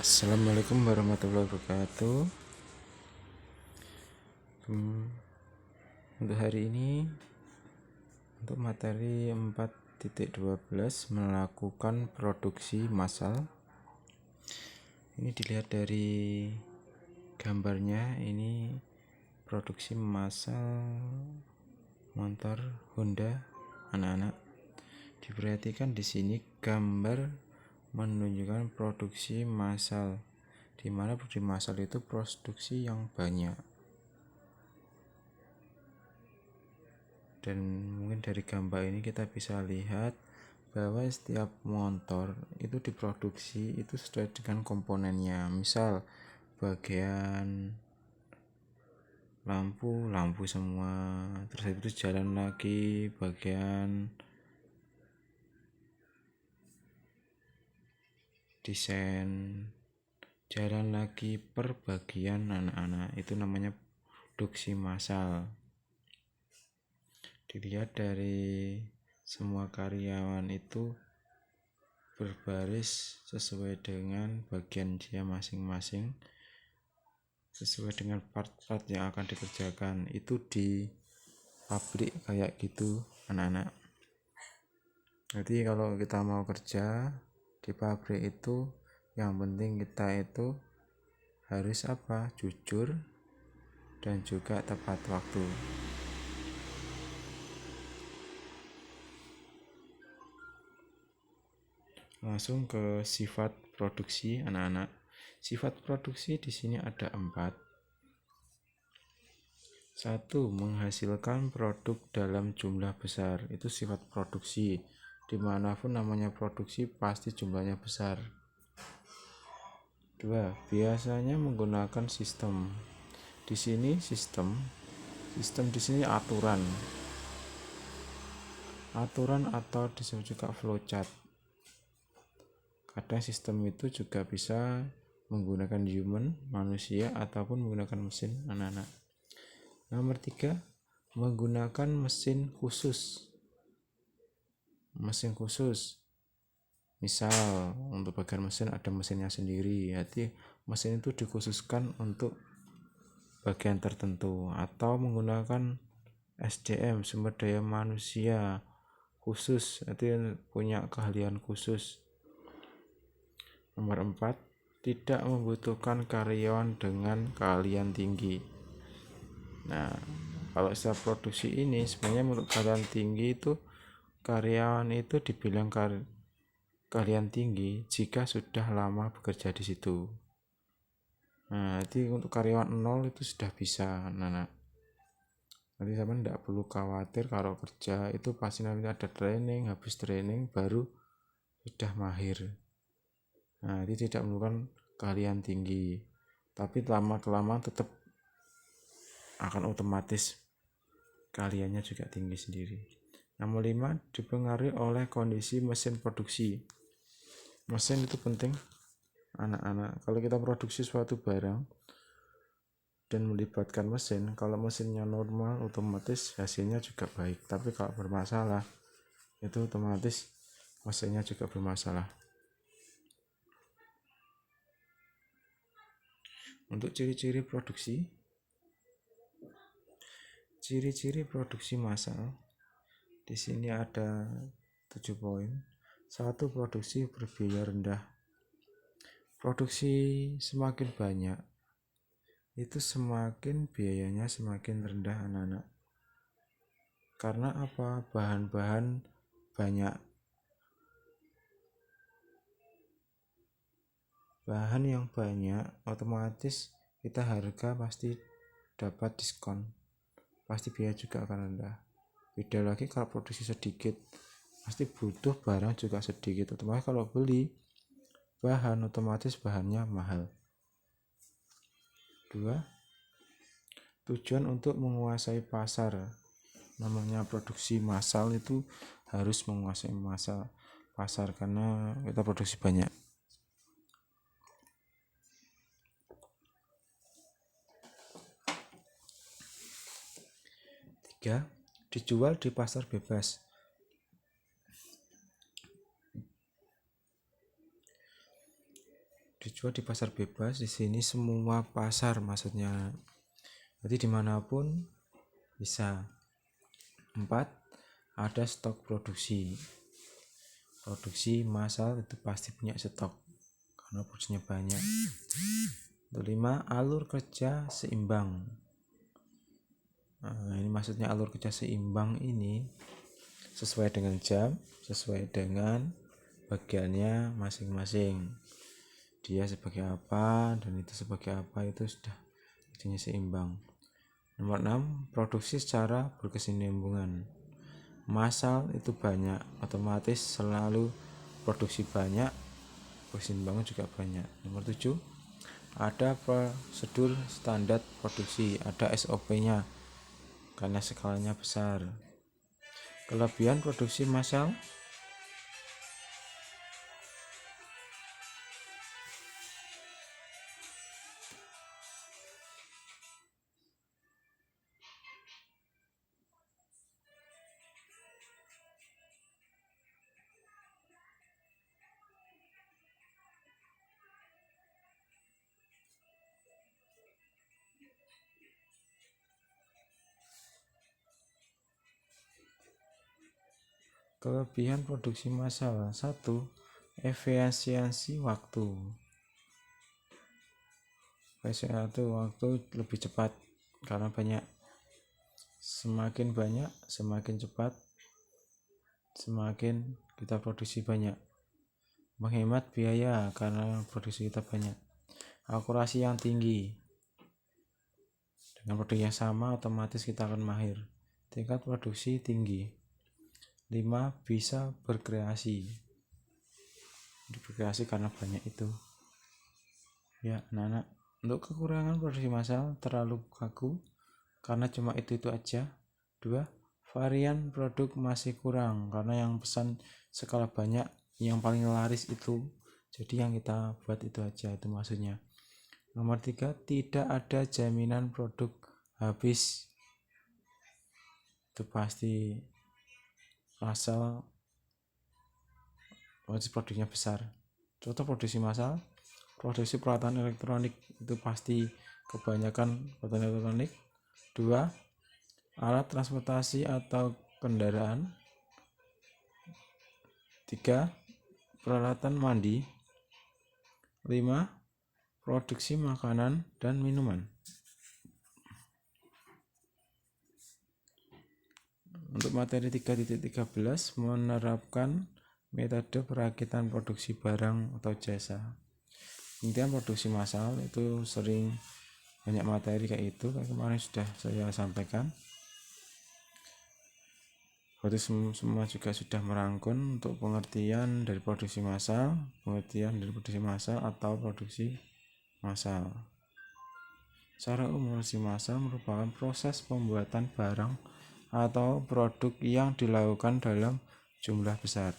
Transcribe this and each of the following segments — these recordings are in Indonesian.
Assalamualaikum warahmatullahi wabarakatuh. Untuk hari ini, untuk materi 4.12 melakukan produksi massal. Ini dilihat dari gambarnya, ini produksi massal motor Honda anak-anak. Diperhatikan di sini gambar menunjukkan produksi massal, di mana produksi massal itu produksi yang banyak. Dan mungkin dari gambar ini kita bisa lihat bahwa setiap motor itu diproduksi itu sesuai dengan komponennya. Misal bagian lampu semua, terus itu jalan lagi bagian desain, jalan lagi per bagian anak-anak, itu namanya produksi massal. Dilihat dari semua karyawan itu berbaris sesuai dengan bagian dia masing-masing, sesuai dengan part-part yang akan dikerjakan. Itu di pabrik kayak gitu anak-anak. Jadi kalau kita mau kerja di pabrik itu, yang penting kita itu harus jujur dan juga tepat waktu. Langsung ke sifat produksi anak-anak. Sifat produksi di sini ada 4. 1. Menghasilkan produk dalam jumlah besar. Itu sifat produksi. Dimanapun namanya produksi pasti jumlahnya besar. 2. Biasanya menggunakan sistem. Di sini sistem di sini aturan atau disebut juga flowchart. Kadang sistem itu juga bisa menggunakan manusia ataupun menggunakan mesin anak-anak. Nomor 3, menggunakan mesin khusus. Misal untuk bagian mesin ada mesinnya sendiri, jadi mesin itu dikhususkan untuk bagian tertentu, atau menggunakan SDM, sumber daya manusia khusus, jadi punya keahlian khusus. Nomor 4, tidak membutuhkan karyawan dengan keahlian tinggi. Nah, kalau setelah produksi ini sebenarnya untuk keahlian tinggi itu karyawan itu dibilang keahlian tinggi jika sudah lama bekerja di situ. Nah, jadi untuk karyawan 0 itu sudah bisa. Nanti sama tidak perlu khawatir kalau kerja itu pasti nanti ada training, habis training baru sudah mahir. Nah, ini tidak memerlukan keahlian tinggi, tapi lama-kelamaan tetap akan otomatis keahliannya juga tinggi sendiri. Nomor 5, dipengaruhi oleh kondisi mesin produksi. Mesin itu penting anak-anak. Kalau kita produksi suatu barang dan melibatkan mesin, kalau mesinnya normal otomatis hasilnya juga baik. Tapi kalau bermasalah itu otomatis mesinnya juga bermasalah. Untuk ciri-ciri produksi massal di sini ada 7 poin. 1. Produksi berbiaya rendah. Produksi semakin banyak itu semakin biayanya semakin rendah anak-anak. Karena bahan-bahan banyak, bahan yang banyak otomatis kita harga pasti dapat diskon, pasti biaya juga akan rendah. Beda lagi kalau produksi sedikit, pasti butuh barang juga sedikit, otomatis kalau beli bahan otomatis bahannya mahal. 2. Tujuan untuk menguasai pasar. Namanya produksi massal itu harus menguasai pasar karena kita produksi banyak. 3. Dijual di pasar bebas. dijual di pasar bebas. Di sini semua pasar maksudnya, jadi dimanapun bisa. 4. Ada stok produksi. Produksi massal itu pasti punya stok karena produksinya banyak. 5. Alur kerja seimbang. Ini maksudnya alur kerja seimbang ini sesuai dengan jam, sesuai dengan bagiannya masing-masing. Dia sebagai apa dan itu sebagai apa, itu sudah kerjanya seimbang. Nomor 6. Produksi secara berkesinambungan. Massal itu banyak, otomatis selalu produksi banyak, kesinambungan juga banyak. Nomor 7. Ada prosedur standar produksi, ada SOP-nya karena skalanya besar. Kelebihan produksi massal. Kelebihan produksi massal. 1. Efisiensi waktu. Waktu lebih cepat karena banyak. Semakin banyak, semakin cepat, semakin kita produksi banyak. Menghemat biaya karena produksi kita banyak. Akurasi yang tinggi. Dengan produk yang sama otomatis kita akan mahir. Tingkat produksi tinggi. 5. Bisa berkreasi. Berkreasi karena banyak itu. Ya, anak-anak, untuk kekurangan produksi massal terlalu kaku karena cuma itu aja. 2. Varian produk masih kurang karena yang pesan skala banyak, yang paling laris itu, jadi yang kita buat itu aja, itu maksudnya. Nomor 3. Tidak ada jaminan produk habis. Itu pasti massal produknya besar. Contoh produksi massal, produksi peralatan elektronik itu pasti kebanyakan peralatan elektronik. 2. Alat transportasi atau kendaraan. 3. Peralatan mandi. 5. Produksi makanan dan minuman. Untuk materi 3.13 menerapkan metode perakitan produksi barang atau jasa. Kemudian produksi massal itu sering banyak materi kayak itu, kayak kemarin sudah saya sampaikan. Berarti semua juga sudah merangkum untuk pengertian dari produksi massal, atau produksi massal. Secara umum, produksi massal merupakan proses pembuatan barang atau produk yang dilakukan dalam jumlah besar.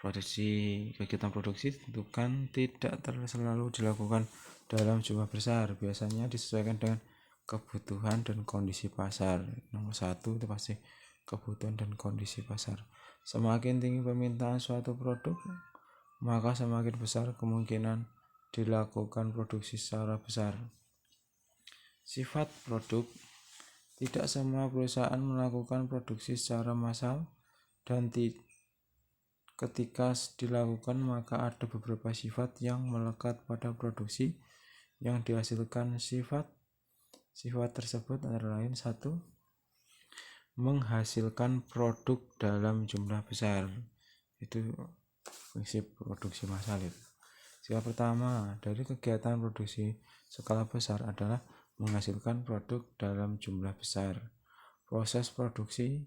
Kegiatan produksi tentukan tidak selalu dilakukan dalam jumlah besar, biasanya disesuaikan dengan kebutuhan dan kondisi pasar. Nomor 1 itu pasti kebutuhan dan kondisi pasar. Semakin tinggi permintaan suatu produk, maka semakin besar kemungkinan dilakukan produksi secara besar. Sifat produk. Tidak semua perusahaan melakukan produksi secara massal, dan ketika dilakukan maka ada beberapa sifat yang melekat pada produksi yang dihasilkan. Sifat tersebut antara lain: 1. Menghasilkan produk dalam jumlah besar. Itu prinsip produksi massal itu. Sifat pertama dari kegiatan produksi skala besar adalah menghasilkan produk dalam jumlah besar. Proses produksi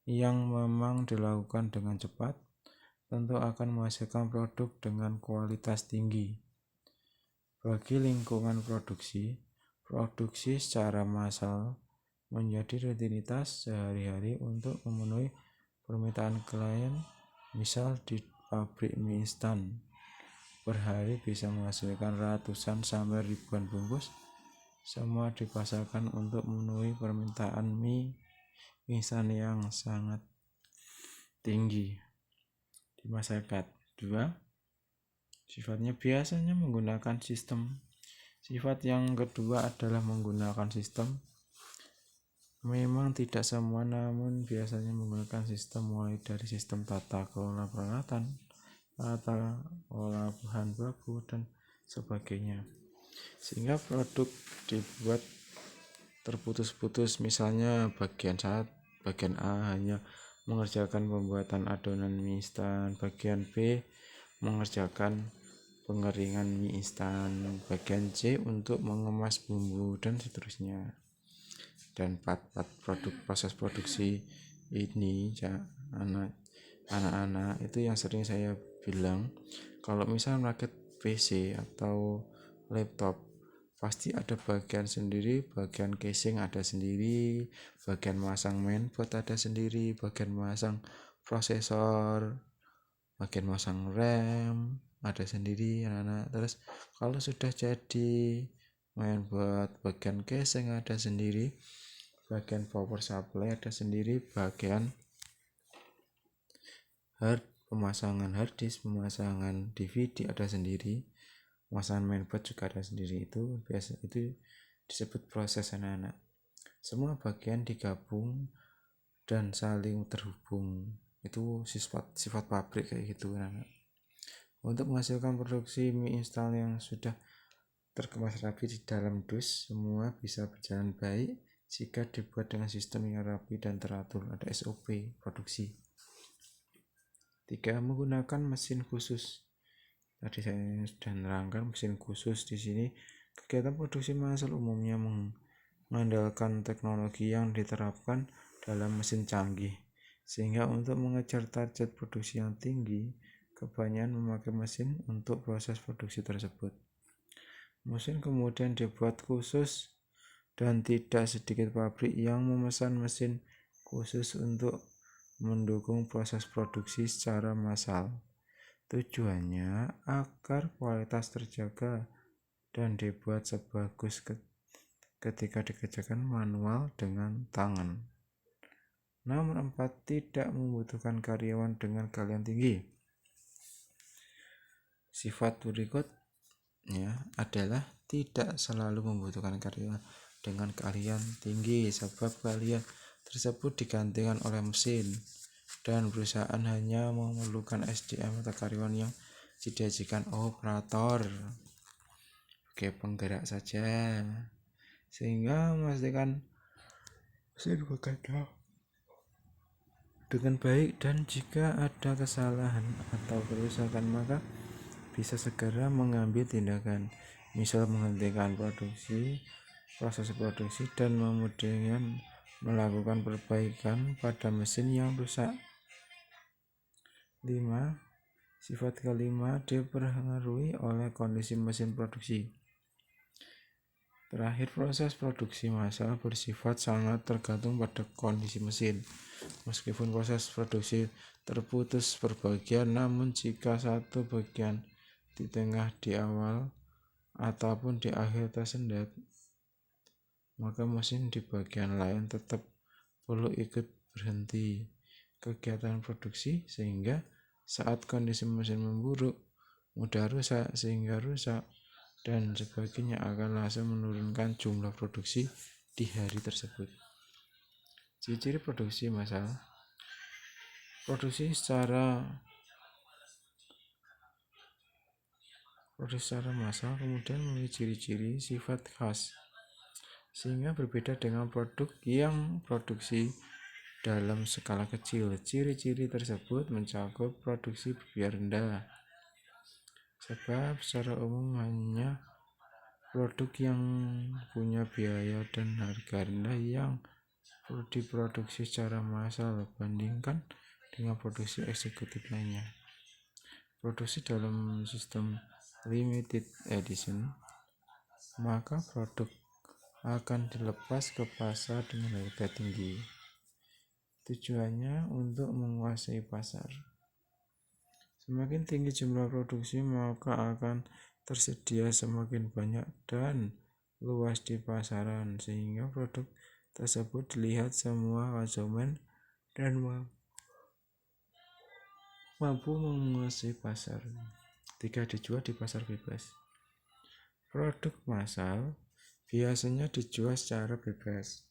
yang memang dilakukan dengan cepat tentu akan menghasilkan produk dengan kualitas tinggi. Bagi lingkungan produksi secara massal menjadi rutinitas sehari-hari untuk memenuhi permintaan klien. Misal di pabrik mie instan, per hari bisa menghasilkan ratusan sampai ribuan bungkus. Semua dipasarkan untuk memenuhi permintaan mie instan yang sangat tinggi di masyarakat. 2. Sifatnya biasanya menggunakan sistem. Sifat yang kedua adalah menggunakan sistem. Memang tidak semua, namun biasanya menggunakan sistem, mulai dari sistem tata kelola peralatan, tata kelola bahan baku, dan sebagainya. Sehingga produk dibuat terputus-putus, misalnya bagian A hanya mengerjakan pembuatan adonan mie instan, bagian B mengerjakan pengeringan mie instan, bagian C untuk mengemas bumbu, dan seterusnya. Dan part-part proses produksi ini anak-anak itu yang sering saya bilang, kalau misal merakit PC atau laptop pasti ada bagian sendiri, bagian casing ada sendiri, bagian masang mainboard ada sendiri, bagian masang prosesor, bagian masang RAM ada sendiri anak-anak. Terus kalau sudah jadi mainboard, bagian casing ada sendiri, bagian power supply ada sendiri, bagian pemasangan hard disk, pemasangan DVD ada sendiri, pemasangan mainboard juga ada sendiri. Itu biasa, itu disebut proses anak-anak. Semua bagian digabung dan saling terhubung. Itu sifat pabrik kayak gitu anak-anak. Untuk menghasilkan produksi mie instan yang sudah terkemas rapi di dalam dus, semua bisa berjalan baik jika dibuat dengan sistem yang rapi dan teratur. Ada SOP produksi. 3. Menggunakan mesin khusus. Tadi saya sudah menerangkan mesin khusus. Di sini kegiatan produksi massal umumnya mengandalkan teknologi yang diterapkan dalam mesin canggih, sehingga untuk mengejar target produksi yang tinggi, kebanyakan memakai mesin untuk proses produksi tersebut. Mesin kemudian dibuat khusus, dan tidak sedikit pabrik yang memesan mesin khusus untuk mendukung proses produksi secara massal. Tujuannya agar kualitas terjaga dan dibuat sebagus ketika dikerjakan manual dengan tangan. Nomor 4, tidak membutuhkan karyawan dengan keahlian tinggi. Sifat berikutnya adalah tidak selalu membutuhkan karyawan dengan keahlian tinggi, sebab keahlian tersebut digantikan oleh mesin, dan perusahaan hanya memerlukan SDM atau karyawan yang digajikan operator sebagai penggerak saja, sehingga memastikan mesin bekerja dengan baik, dan jika ada kesalahan atau kerusakan maka bisa segera mengambil tindakan, misal menghentikan proses produksi dan kemudian melakukan perbaikan pada mesin yang rusak. 5. Sifat kelima dipengaruhi oleh kondisi mesin produksi. Terakhir, proses produksi massal bersifat sangat tergantung pada kondisi mesin. Meskipun proses produksi terputus per bagian, namun jika satu bagian di tengah, di awal, ataupun di akhir tersendat, maka mesin di bagian lain tetap perlu ikut berhenti kegiatan produksi, sehingga saat kondisi mesin memburuk, mudah rusak sehingga rusak, dan sebagainya akan langsung menurunkan jumlah produksi di hari tersebut. Ciri-ciri produksi massal. Produksi secara massal kemudian memiliki ciri-ciri sifat khas, sehingga berbeda dengan produk yang produksi dalam skala kecil. Ciri-ciri tersebut mencakup produksi biaya rendah, sebab secara umum hanya produk yang punya biaya dan harga rendah yang diproduksi secara massal bandingkan dengan produksi eksekutif lainnya. Produksi dalam sistem limited edition, maka produk akan dilepas ke pasar dengan harga tinggi. Tujuannya untuk menguasai pasar. Semakin tinggi jumlah produksi, maka akan tersedia semakin banyak dan luas di pasaran, sehingga produk tersebut dilihat semua konsumen dan mampu menguasai pasar. ketika dijual di pasar bebas. Produk massal biasanya dijual secara bebas,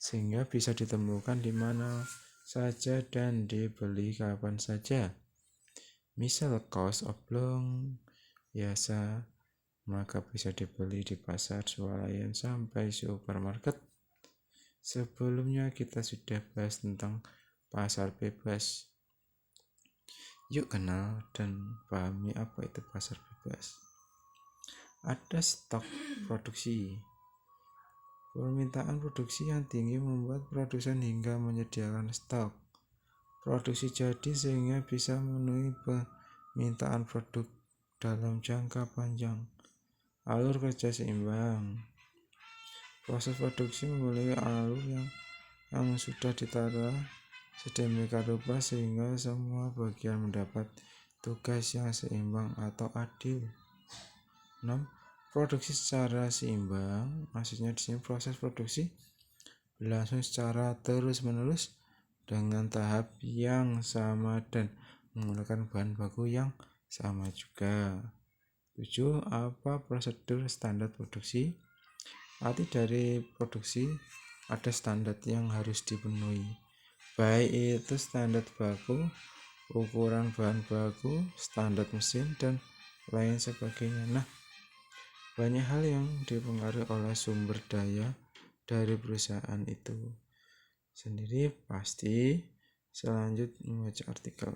sehingga bisa ditemukan di mana saja dan dibeli kapan saja. Misal kaos oblong biasa, maka bisa dibeli di pasar swalayan sampai supermarket. Sebelumnya kita sudah bahas tentang pasar bebas. Yuk kenal dan pahami apa itu pasar bebas. Ada stok produksi. Permintaan produksi yang tinggi membuat produsen hingga menyediakan stok produksi jadi sehingga bisa memenuhi permintaan produk dalam jangka panjang. Alur kerja seimbang. Proses produksi memiliki alur yang sudah ditata sedemikian rupa sehingga semua bagian mendapat tugas yang seimbang atau adil. 6. Produksi secara seimbang, maksudnya di sini proses produksi berlangsung secara terus-menerus dengan tahap yang sama dan menggunakan bahan baku yang sama juga. 7. Apa prosedur standar produksi? Arti dari produksi ada standar yang harus dipenuhi, baik itu standar baku, ukuran bahan baku, standar mesin, dan lain sebagainya. Nah, banyak hal yang dipengaruhi oleh sumber daya dari perusahaan itu sendiri. Pasti selanjutnya membaca artikel.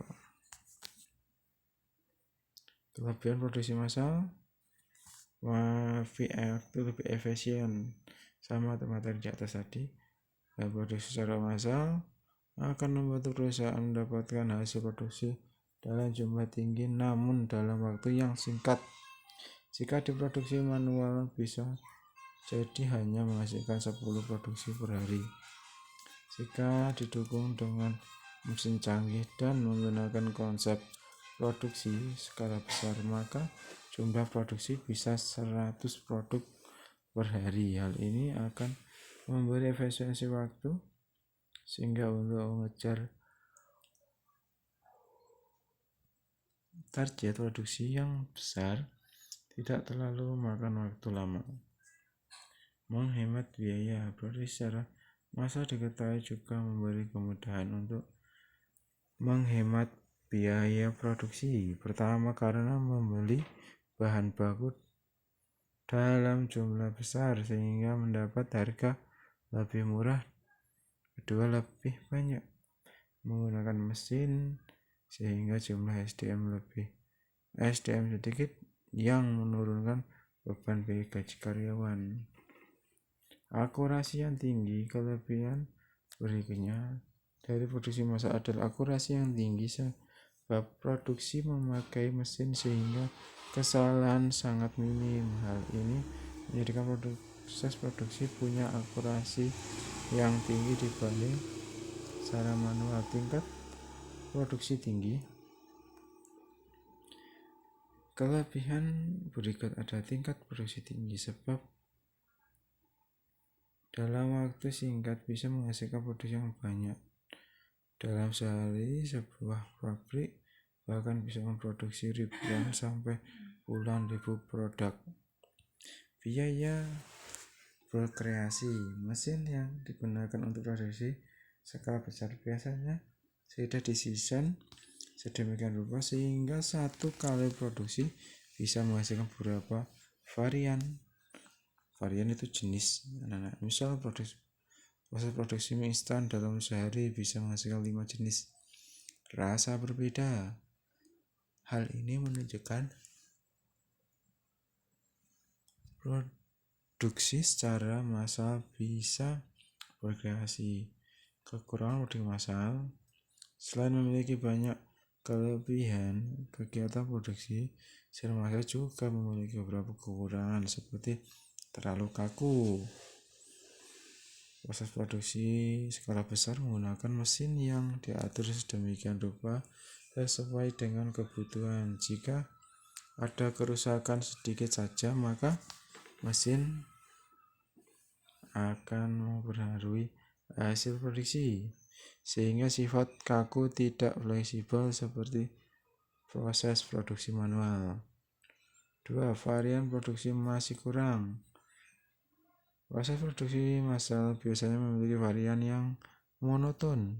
Kelebihan produksi massal, lebih efisien sama materi di atas tadi. Produksi secara massal akan membantu perusahaan mendapatkan hasil produksi dalam jumlah tinggi namun dalam waktu yang singkat. Jika diproduksi manual bisa jadi hanya menghasilkan 10 produksi per hari. Jika didukung dengan mesin canggih dan menggunakan konsep produksi skala besar, maka jumlah produksi bisa 100 produk per hari. Hal ini akan memberi efisiensi waktu sehingga untuk mengejar target produksi yang besar tidak terlalu memakan waktu lama. Menghemat biaya. Produksi secara massal diketahui juga memberi kemudahan untuk menghemat biaya produksi. Pertama, karena membeli bahan baku dalam jumlah besar sehingga mendapat harga lebih murah. Kedua, lebih banyak menggunakan mesin sehingga jumlah SDM sedikit yang menurunkan beban bagi gaji karyawan. Akurasi yang tinggi. Kelebihan berikutnya dari produksi massal adalah akurasi yang tinggi sebab produksi memakai mesin sehingga kesalahan sangat minim. Hal ini menjadikan proses produksi punya akurasi yang tinggi dibanding secara manual. Tingkat produksi tinggi. Kelebihan berikut ada tingkat produksi tinggi sebab dalam waktu singkat bisa menghasilkan produksi yang banyak. Dalam sehari, sebuah pabrik bahkan bisa memproduksi ribuan sampai puluhan ribu produk. Biaya berkreasi. Mesin yang digunakan untuk produksi skala besar biasanya sudah didesain sedemikian rupa sehingga satu kali produksi bisa menghasilkan beberapa varian itu jenis. Misal proses produksi mie instan dalam sehari bisa menghasilkan 5 jenis rasa berbeda. Hal ini menunjukkan produksi secara massal bisa berkreasi. Kekurangan produksi massal. Selain memiliki banyak kelebihan, kegiatan produksi secara massal juga memiliki beberapa kekurangan seperti terlalu kaku. Proses produksi skala besar menggunakan mesin yang diatur sedemikian rupa sesuai dengan kebutuhan. Jika ada kerusakan sedikit saja, maka mesin akan mempengaruhi hasil produksi, sehingga sifat kaku tidak fleksibel seperti proses produksi manual. 2. Varian produksi masih kurang. Proses produksi massal biasanya memiliki varian yang monoton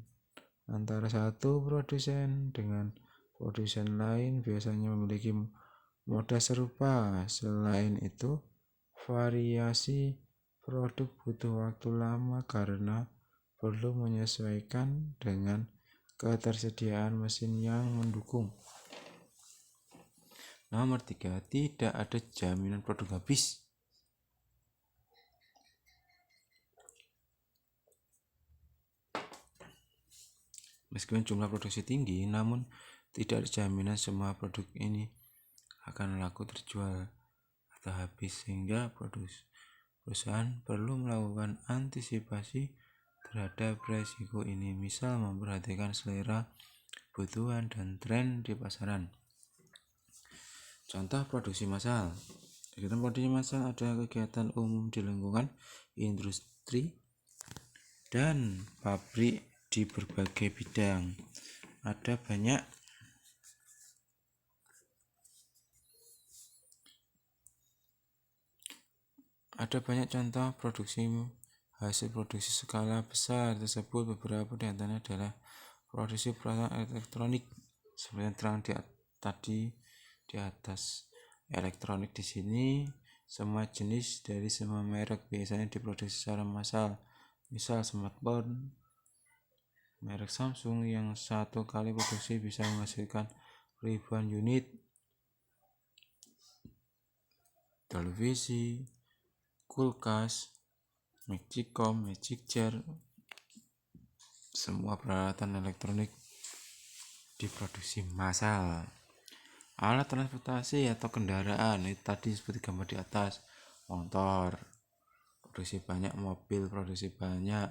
antara satu produsen dengan produsen lain, biasanya memiliki moda serupa. Selain itu, variasi produk butuh waktu lama karena perlu menyesuaikan dengan ketersediaan mesin yang mendukung. Nomor 3, tidak ada jaminan produk habis. Meskipun jumlah produksi tinggi, namun tidak ada jaminan semua produk ini akan laku terjual atau habis, sehingga perusahaan perlu melakukan antisipasi terhadap resiko ini, misal memperhatikan selera, kebutuhan, dan tren di pasaran. Contoh produksi massal. Kegiatan produksi massal adalah kegiatan umum di lingkungan industri dan pabrik di berbagai bidang. Ada banyak contoh hasil produksi skala besar tersebut. Beberapa di antaranya adalah produksi peralatan elektronik seperti yang terang di atas. Elektronik di sini semua jenis dari semua merek biasanya diproduksi secara massal. Misal smartphone merek Samsung yang satu kali produksi bisa menghasilkan ribuan unit. Televisi, kulkas, Magicom, Magic Jar, semua peralatan elektronik diproduksi massal. Alat transportasi atau kendaraan, itu tadi seperti gambar di atas, motor, produksi banyak, mobil, produksi banyak.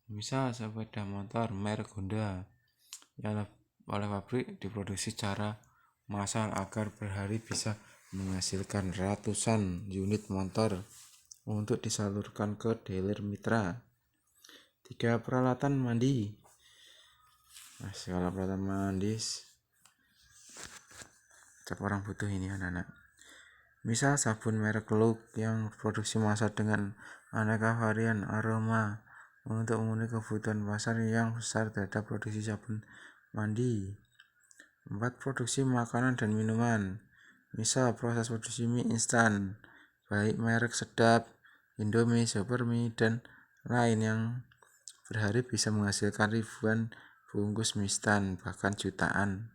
Misal sepeda motor merek Honda yang oleh pabrik diproduksi secara massal agar per hari bisa menghasilkan ratusan unit motor untuk disalurkan ke dealer mitra. 3. Peralatan mandi. Segala peralatan mandi setiap orang butuh ini anak-anak. Misal sabun merek Look yang produksi massal dengan aneka varian aroma untuk memenuhi kebutuhan pasar yang besar terhadap produksi sabun mandi. 4. Produksi makanan dan minuman. Misal proses produksi mie instan, baik merek Sedap, Indomie, Supermie, dan lain yang per hari bisa menghasilkan ribuan bungkus mie instan, bahkan jutaan.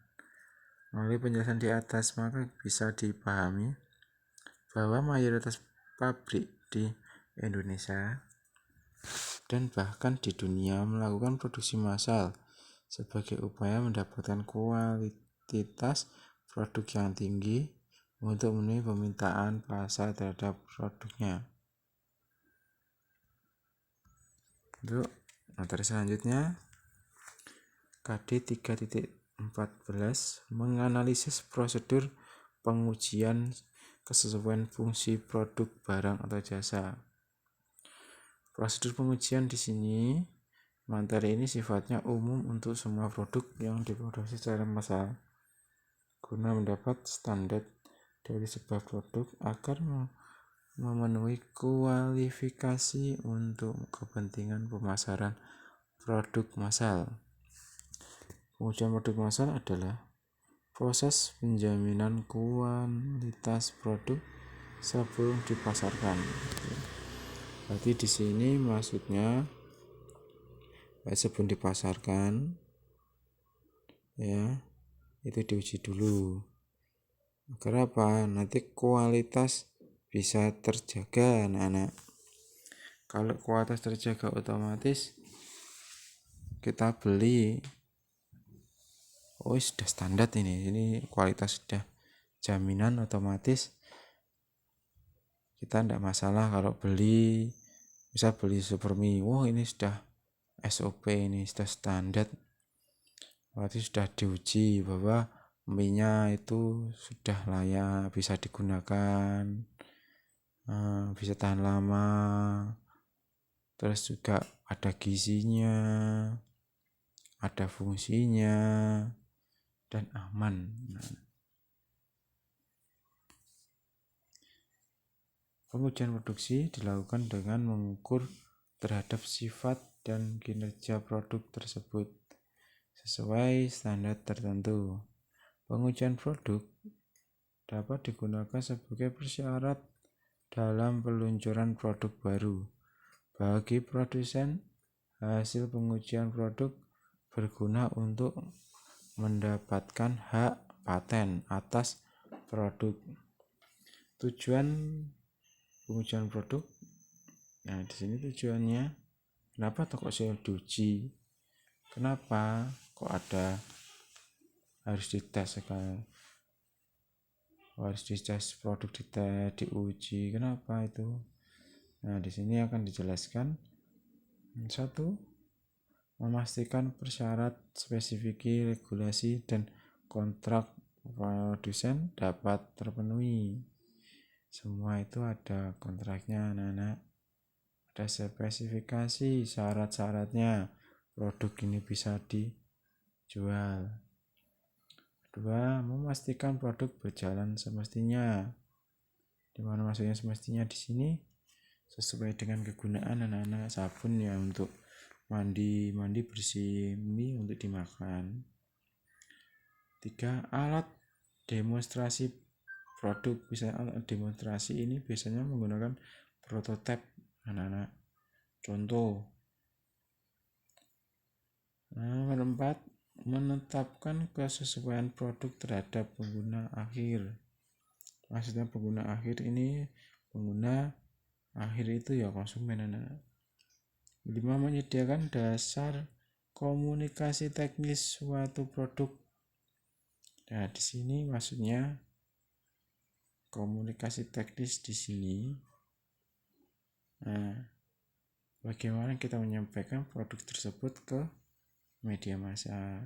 Melalui penjelasan di atas, maka bisa dipahami bahwa mayoritas pabrik di Indonesia dan bahkan di dunia melakukan produksi massal sebagai upaya mendapatkan kualitas produk yang tinggi untuk memenuhi permintaan pasar terhadap produknya. Untuk materi selanjutnya, KD 3.14 menganalisis prosedur pengujian kesesuaian fungsi produk, barang, atau jasa. Prosedur pengujian di sini, materi ini sifatnya umum untuk semua produk yang diproduksi secara massal guna mendapat standar dari sebuah produk agar memenuhi kualifikasi untuk kepentingan pemasaran produk massal. Pengujian produk massal adalah proses penjaminan kualitas produk sebelum dipasarkan. Berarti di sini maksudnya sebelum dipasarkan ya itu diuji dulu. Agar apa? Nanti kualitas bisa terjaga anak-anak. Kalau kualitas terjaga otomatis kita beli sudah standar ini kualitas sudah jaminan, otomatis kita tidak masalah kalau beli, bisa beli Supermie, ini sudah SOP, ini sudah standar, berarti sudah diuji bahwa mie-nya itu sudah layak, bisa digunakan, bisa tahan lama, terus juga ada gizinya, ada fungsinya, dan aman. Pengujian produksi dilakukan dengan mengukur terhadap sifat dan kinerja produk tersebut sesuai standar tertentu. Pengujian produk dapat digunakan sebagai persyarat dalam peluncuran produk baru. Bagi produsen, hasil pengujian produk berguna untuk mendapatkan hak paten atas produk. Tujuan pengujian produk, nah di sini tujuannya, kenapa kok saya diuji? Kenapa kok ada harus dites sekali? Harus dites produk diuji, kenapa itu? Nah di sini akan dijelaskan. 1. Memastikan persyarat, spesifikasi, regulasi, dan kontrak produsen dapat terpenuhi. Semua itu ada kontraknya, anak-anak. Ada spesifikasi, syarat-syaratnya produk ini bisa dijual. 2. Memastikan produk berjalan semestinya. Dimana maksudnya semestinya di sini sesuai dengan kegunaan anak-anak. Sabun ya untuk mandi bersih, mie untuk dimakan. 3. Alat demonstrasi produk. Bisa alat demonstrasi ini biasanya menggunakan prototipe, anak-anak. Contoh. Nomor 4. Menetapkan kesesuaian produk terhadap pengguna akhir. Maksudnya pengguna akhir ini, pengguna akhir itu ya konsumen, anak-anak. 5. Menyediakan dasar komunikasi teknis suatu produk. Nah, di sini maksudnya komunikasi teknis di sini. Nah, bagaimana kita menyampaikan produk tersebut ke media massa.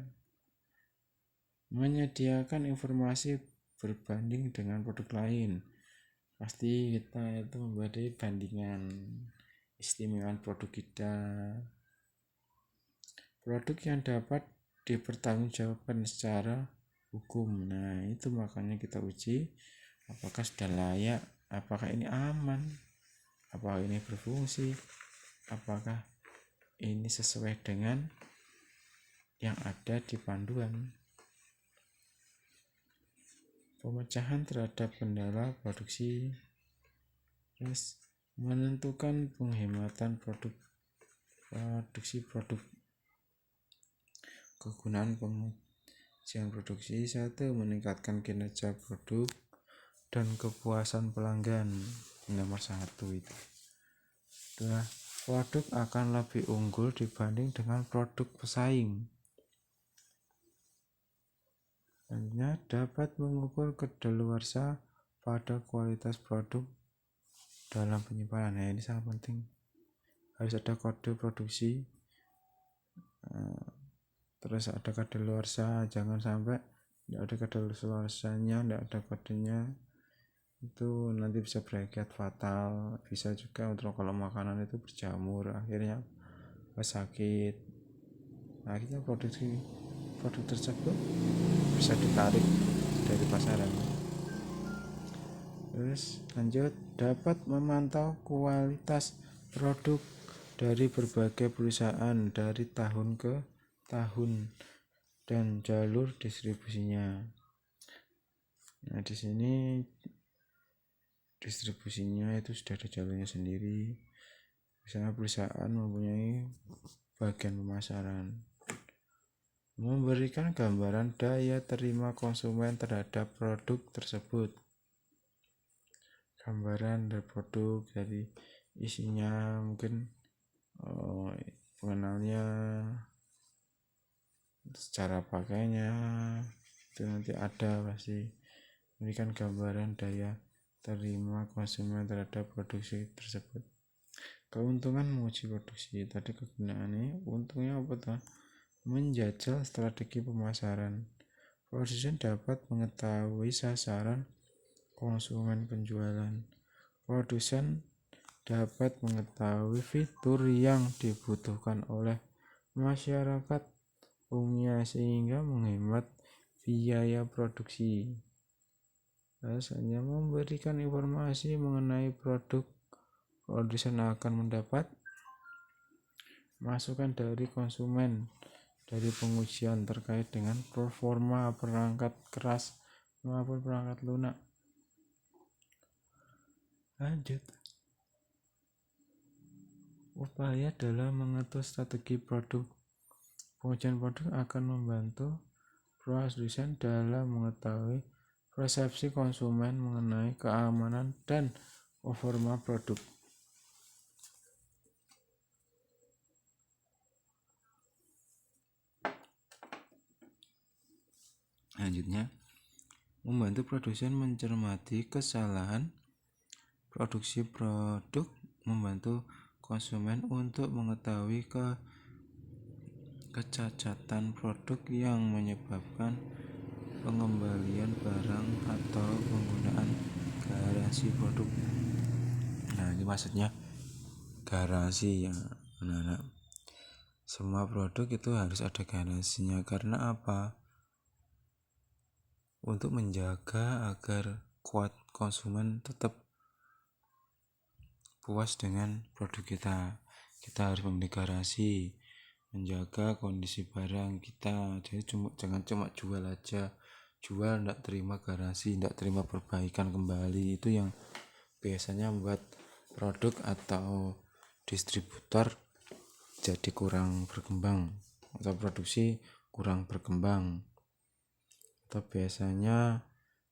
Menyediakan informasi berbanding dengan produk lain. Pasti kita itu membuat bandingan istimewaan produk kita. Produk yang dapat dipertanggungjawabkan secara hukum. Nah, itu makanya kita uji apakah sudah layak, apakah ini aman, apakah ini berfungsi, apakah ini sesuai dengan yang ada di panduan. Pemecahan terhadap kendala produksi. Menentukan penghematan produksi produk. Kegunaan pengujian produksi. 1. Meningkatkan kinerja produk dan kepuasan pelanggan. Nomor 1 itu. 2. Produk akan lebih unggul dibanding dengan produk pesaing. Selanjutnya, dapat mengukur kedaluarsa pada kualitas produk dalam penyimpanan. Nah, ini sangat penting. Harus ada kode produksi, terus ada kadaluarsa. Jangan sampai tidak ada kadaluarsanya, tidak ada kodenya, itu nanti bisa berakibat fatal. Bisa juga untuk kalau makanan itu berjamur, akhirnya sakit. Nah, akhirnya produk tersebut bisa ditarik dari pasaran. Terus lanjut, dapat memantau kualitas produk dari berbagai perusahaan dari tahun ke tahun dan jalur distribusinya. Nah, di sini distribusinya itu sudah ada jalurnya sendiri. Misalnya perusahaan mempunyai bagian pemasaran. Memberikan gambaran daya terima konsumen terhadap produk tersebut. Gambaran dari produk, dari isinya, mungkin pengenalnya, cara pakainya, itu nanti ada pasti. Memberikan gambaran daya terima konsumen terhadap produksi tersebut. Keuntungan menguji produksi. Tadi kegunaannya, untungnya apa tuh? Menjajal strategi pemasaran. Produsen dapat mengetahui sasaran konsumen penjualan. Produsen dapat mengetahui fitur yang dibutuhkan oleh masyarakat umumnya sehingga menghemat biaya produksi. Rasanya memberikan informasi mengenai produk produsen akan mendapat masukan dari konsumen dari pengujian terkait dengan performa perangkat keras maupun perangkat lunak. Lanjut. Upaya dalam mengatur strategi produk. Pengujian produk akan membantu produsen dalam mengetahui persepsi konsumen mengenai keamanan dan performa produk. Selanjutnya, membantu produsen mencermati kesalahan produksi produk, membantu konsumen untuk mengetahui kecacatan produk yang menyebabkan pengembalian barang atau penggunaan garansi produk. Nah, ini maksudnya garansi ya anak-anak. Semua produk itu harus ada garansinya. Karena apa? Untuk menjaga agar kuat konsumen tetap puas dengan produk kita harus memberi garansi, menjaga kondisi barang kita. Jadi jangan cuma jual aja, jual tidak terima garansi, tidak terima perbaikan kembali. Itu yang biasanya membuat produk atau distributor jadi kurang berkembang atau produksi kurang berkembang. Atau biasanya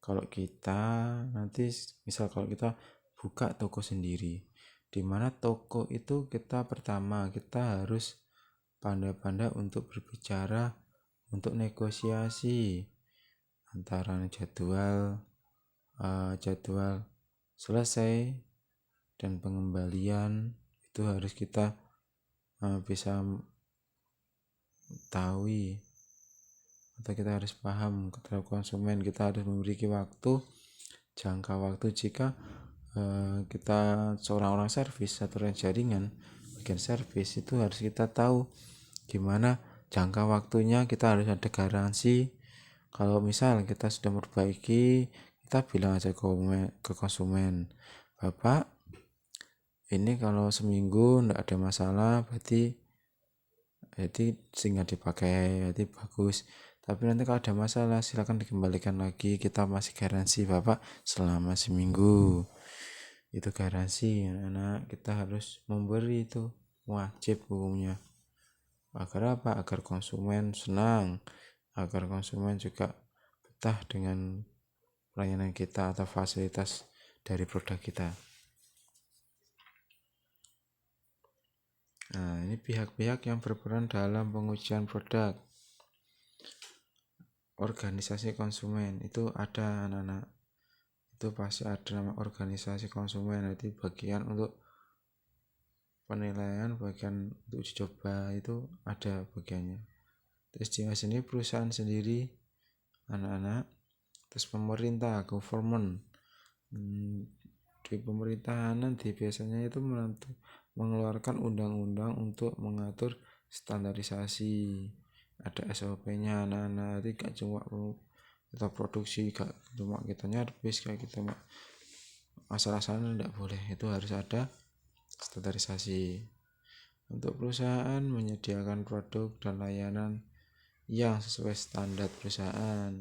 kalau kita nanti misal kalau kita buka toko sendiri, di mana toko itu kita harus pandai-pandai untuk berbicara, untuk negosiasi antara jadwal selesai dan pengembalian itu harus kita bisa tahu atau kita harus paham terhadap konsumen. Kita harus memiliki jangka waktu jika kita seorang servis atau jaringan bagian servis itu harus kita tahu gimana jangka waktunya. Kita harus ada garansi. Kalau misal kita sudah memperbaiki, kita bilang aja ke konsumen, Bapak ini kalau seminggu tidak ada masalah berarti sehingga dipakai, berarti bagus. Tapi nanti kalau ada masalah silakan dikembalikan lagi, kita masih garansi Bapak selama seminggu. Itu garansi anak-anak, kita harus memberi, itu wajib hukumnya. Agar apa? Agar konsumen senang, agar konsumen juga betah dengan pelayanan kita atau fasilitas dari produk kita. Nah, ini pihak-pihak yang berperan dalam pengujian produk. Organisasi konsumen itu ada anak-anak. Itu pasti ada nama organisasi konsumen, nanti bagian untuk penilaian, bagian untuk uji coba itu ada bagiannya. Terus di sini perusahaan sendiri anak-anak, terus pemerintah, government. Di pemerintahan nanti biasanya itu mengeluarkan undang-undang untuk mengatur standarisasi. Ada SOP-nya anak-anak, jadi gak cuma kita produksi, gak cuma kita nyervis kayak gitu, asal-asalan tidak boleh. Itu harus ada standarisasi. Untuk perusahaan menyediakan produk dan layanan yang sesuai standar perusahaan.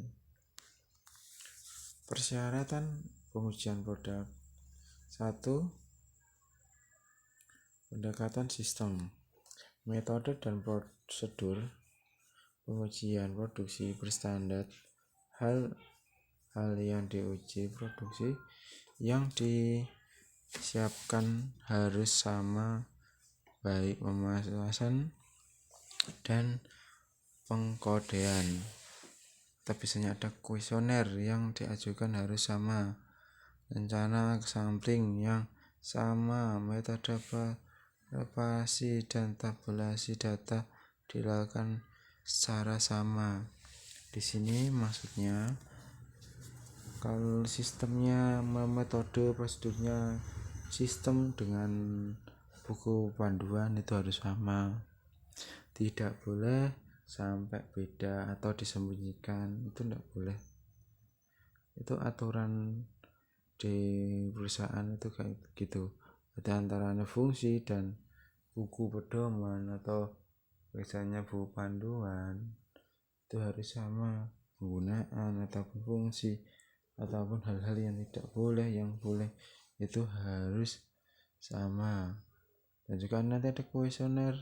Persyaratan pengujian produk. 1. Pendekatan sistem, metode dan prosedur pengujian produksi berstandar. Hal yang diuji produksi yang disiapkan harus sama, baik pemasaran dan pengkodean. Tapi biasanya ada kuesioner yang diajukan harus sama, rencana sampling yang sama, metode observasi dan tabulasi data dilakukan secara sama. Di sini maksudnya kalau sistemnya, metode, prosedurnya, sistem dengan buku panduan itu harus sama. Tidak boleh sampai beda atau disembunyikan, itu enggak boleh. Itu aturan di perusahaan itu kayak gitu. Ada antara fungsi dan buku pedoman atau misalnya buku panduan itu harus sama penggunaan ataupun fungsi ataupun hal-hal yang tidak boleh, yang boleh itu harus sama. Dan juga nanti ada kuesioner,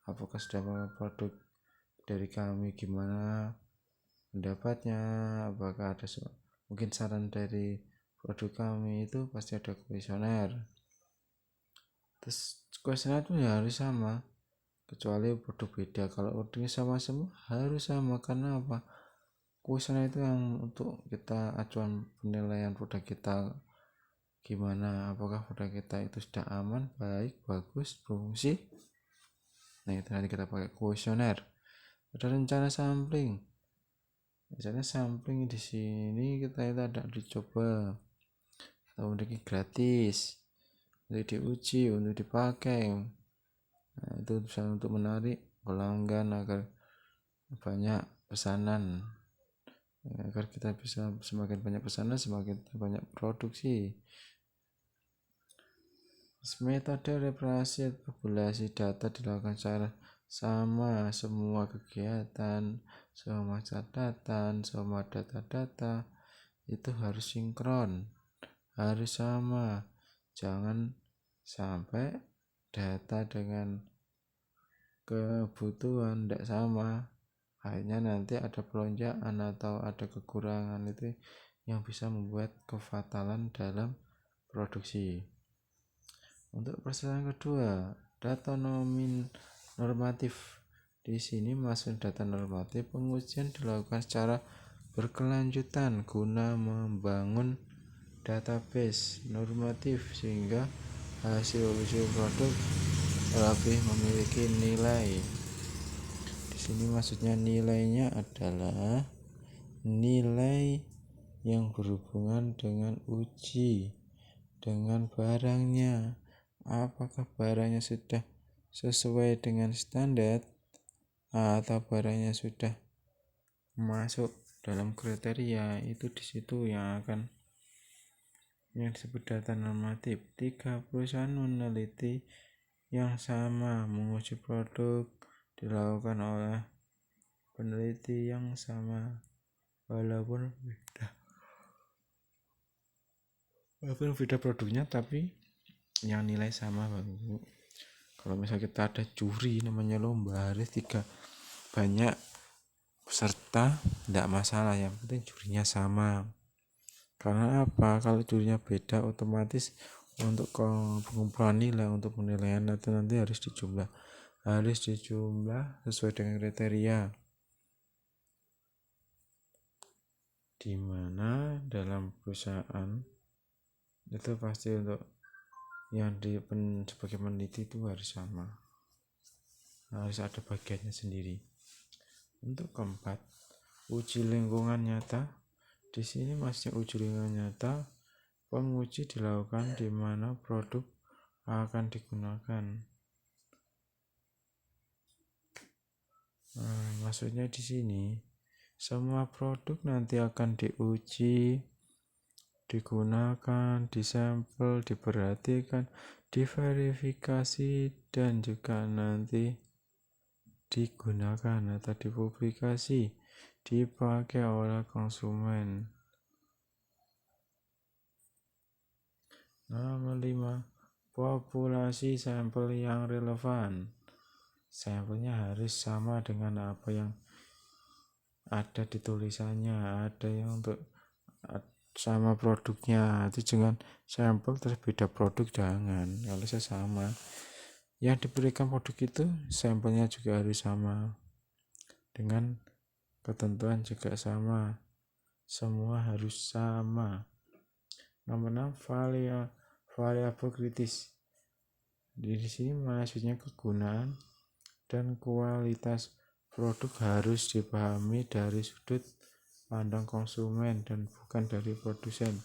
apakah sudah pakai produk dari kami, gimana pendapatnya, apakah ada mungkin saran dari produk kami, itu pasti ada kuesioner. Terus kuesioner itu ya harus sama, kecuali produk beda. Kalau produknya sama semua harus sama. Karena apa? Kuesioner itu yang untuk kita acuan penilaian produk kita, gimana, apakah produk kita itu sudah aman, baik, bagus, fungsi. Nah itu nanti kita pakai kuesioner. Ada rencana sampling. Misalnya sampling di sini kita itu ada dicoba atau memiliki gratis, untuk diuji, untuk dipakai. Nah, itu bisa untuk menarik pelanggan agar banyak pesanan, agar kita bisa semakin banyak pesanan semakin banyak produksi. Metode representasi populasi data dilakukan secara sama, semua kegiatan, semua catatan, semua data-data itu harus sinkron, harus sama. Jangan sampai data dengan kebutuhan tidak sama, akhirnya nanti ada pelonjakan atau ada kekurangan, itu yang bisa membuat kefatalan dalam produksi. Untuk persyaratan kedua, data normatif. Di sini masuk data normatif. Pengujian dilakukan secara berkelanjutan guna membangun database normatif sehingga hasil uji produk lebih memiliki nilai. Di sini maksudnya nilainya adalah nilai yang berhubungan dengan uji, dengan barangnya. Apakah barangnya sudah sesuai dengan standar atau barangnya sudah masuk dalam kriteria, itu di situ yang akan yang disebut data normatif. 3 perusahaan meneliti yang sama, menguji produk dilakukan oleh peneliti yang sama walaupun beda produknya, tapi yang nilai sama Bang. Kalau misalnya kita ada juri, namanya lomba, harus banyak peserta tidak masalah, yang penting jurinya sama. Karena apa? Kalau jurinya beda, otomatis untuk pengumpulan nilai, untuk penilaian itu nanti harus dijumlah sesuai dengan kriteria, di mana dalam perusahaan itu pasti untuk yang sebagai peneliti itu harus sama, harus ada bagiannya sendiri. Untuk keempat, uji lingkungan nyata. Di sini masih uji lingkungan nyata. Penguji dilakukan di mana produk akan digunakan. Maksudnya di sini semua produk nanti akan diuji, digunakan, disampel, diperhatikan, diverifikasi, dan juga nanti digunakan atau dipublikasi, dipakai oleh konsumen. Nomor 5, populasi sampel yang relevan. Sampelnya harus sama dengan apa yang ada di tulisannya. Ada yang untuk sama produknya, itu jangan sampel terus beda produk, jangan. Kalau saya sama, yang diberikan produk itu sampelnya juga harus sama, dengan ketentuan juga sama, semua harus sama. Nomor 6, variabel kritis. Di sini maksudnya kegunaan dan kualitas produk harus dipahami dari sudut pandang konsumen dan bukan dari produsen.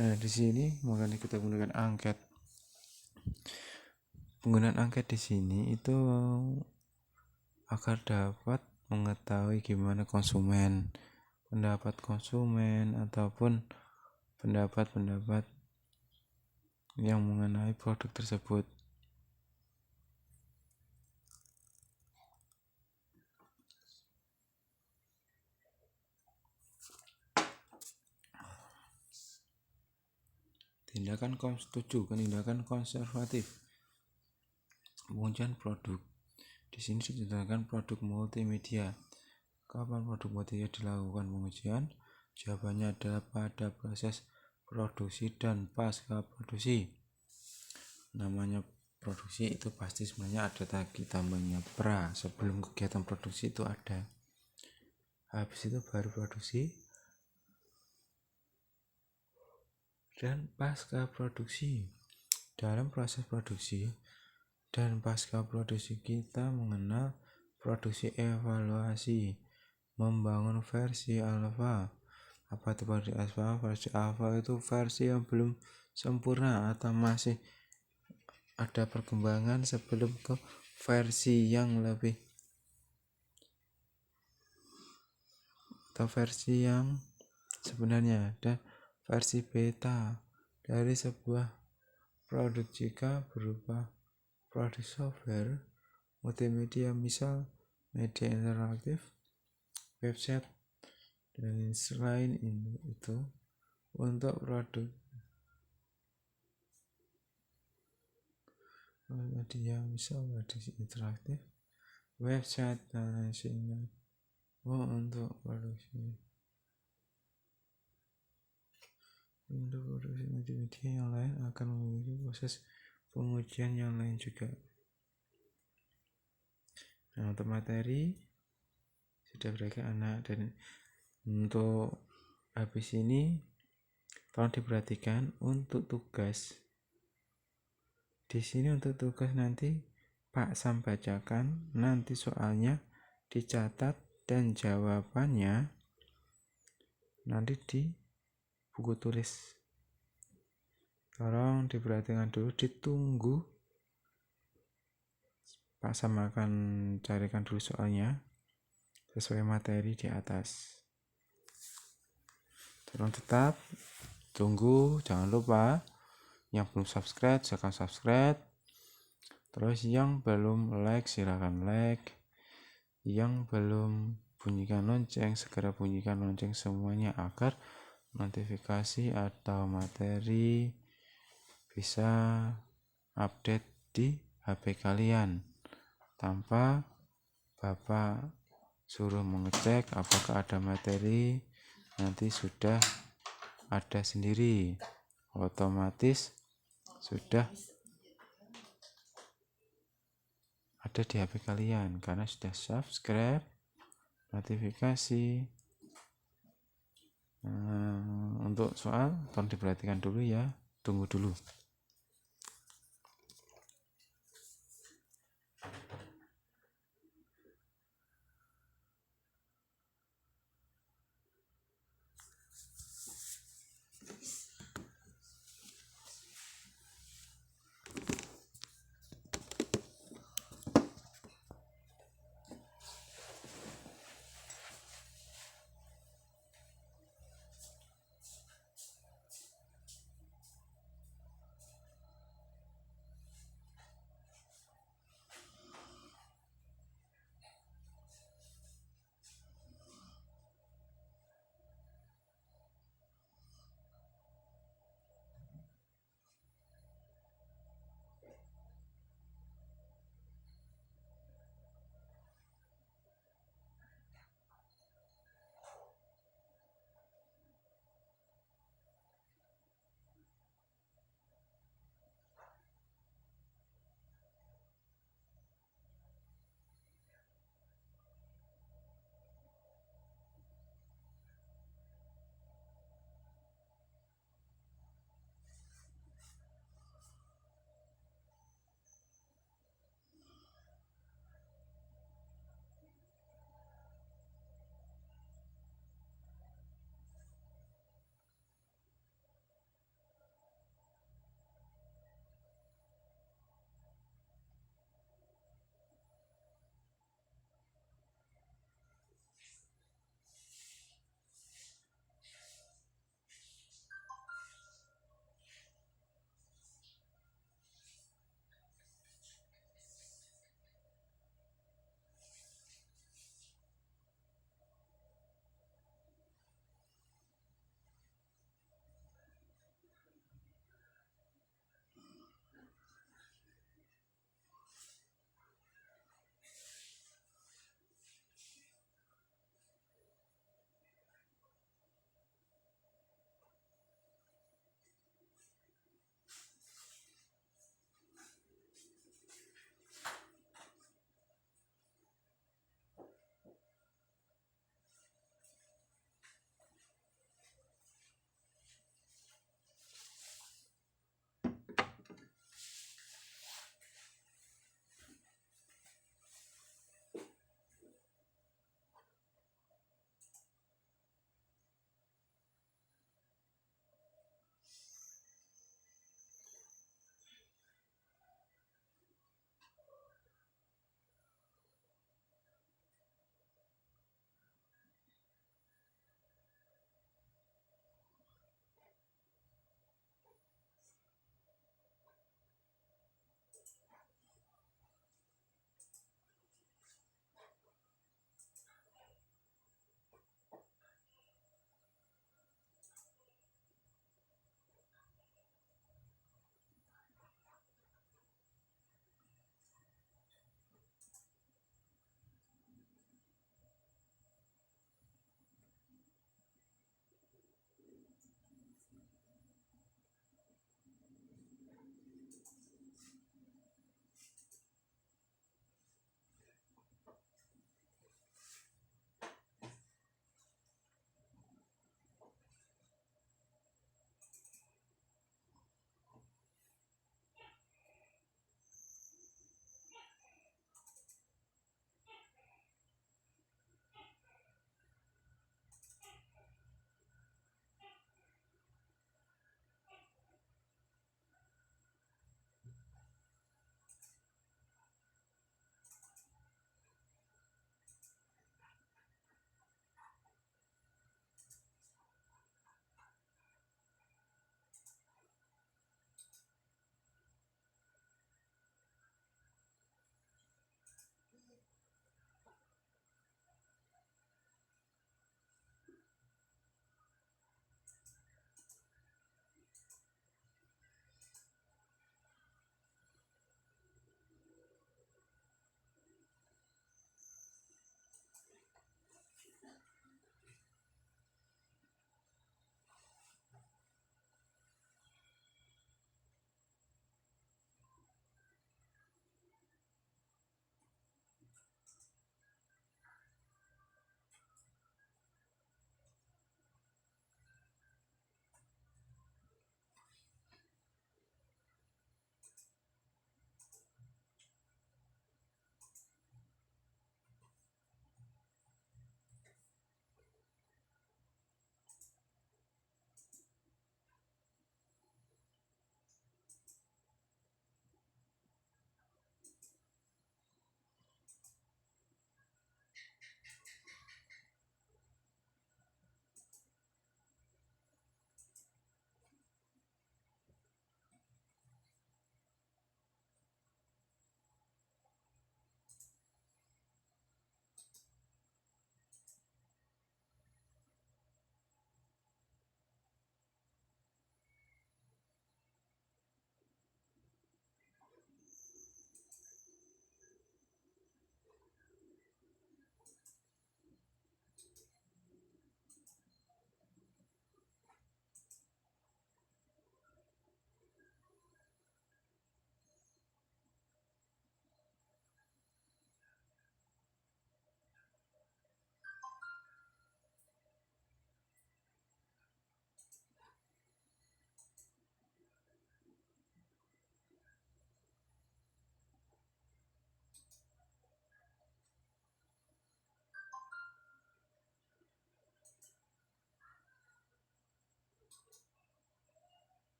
Nah, di sini makanya kita menggunakan angket. Penggunaan angket di sini itu agar dapat mengetahui gimana pendapat konsumen ataupun pendapat-pendapat yang mengenai produk tersebut. Tindakan konservatif. Pengujian produk. Di sini dijelaskan produk multimedia. Kapan produk multimedia dilakukan pengujian? Jawabannya adalah pada proses produksi dan pasca produksi. Namanya produksi itu pasti sebenarnya ada tadi tambahnya pra. Sebelum kegiatan produksi itu ada. Habis itu baru produksi dan pasca produksi. Dalam proses produksi dan pasca produksi kita mengenal produksi evaluasi, membangun versi alpha. Apa itu versi alpha? Versi alpha itu versi yang belum sempurna atau masih ada perkembangan sebelum ke versi yang lebih atau versi yang sebenarnya. Dan versi beta dari sebuah produk jika berupa produk software multimedia, misal media interaktif, website, dan selain itu untuk produk media misal produksi interaktif, website, dan lain-lain. Untuk produksi media yang lain akan memiliki proses pengujian yang lain juga. Nah, untuk materi sudah berikan anak, dan untuk habis ini tolong diperhatikan untuk tugas. Di sini untuk tugas nanti Pak Sam bacakan, nanti soalnya dicatat dan jawabannya nanti di buku tulis. Tolong diperhatikan dulu, ditunggu. Pak Sam akan carikan dulu soalnya sesuai materi di atas. Tolong tetap tunggu, jangan lupa yang belum subscribe silahkan subscribe, terus yang belum like silahkan like, yang belum bunyikan lonceng segera bunyikan lonceng semuanya agar notifikasi atau materi bisa update di HP kalian tanpa Bapak suruh mengecek apakah ada materi. Nanti sudah ada sendiri, otomatis sudah ada di HP kalian karena sudah subscribe, notifikasi. Untuk soal tolong diperhatikan dulu ya, tunggu dulu.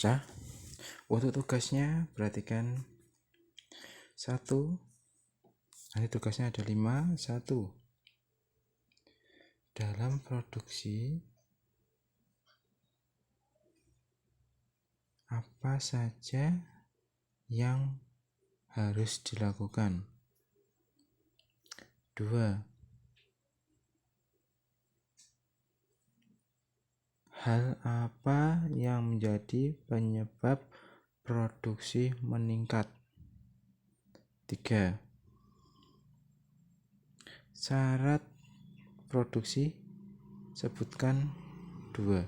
susah. Untuk tugasnya perhatikan 1, nanti tugasnya ada 5. 1, dalam produksi apa saja yang harus dilakukan. 2, hal apa yang menjadi penyebab produksi meningkat. 3, syarat produksi sebutkan 2.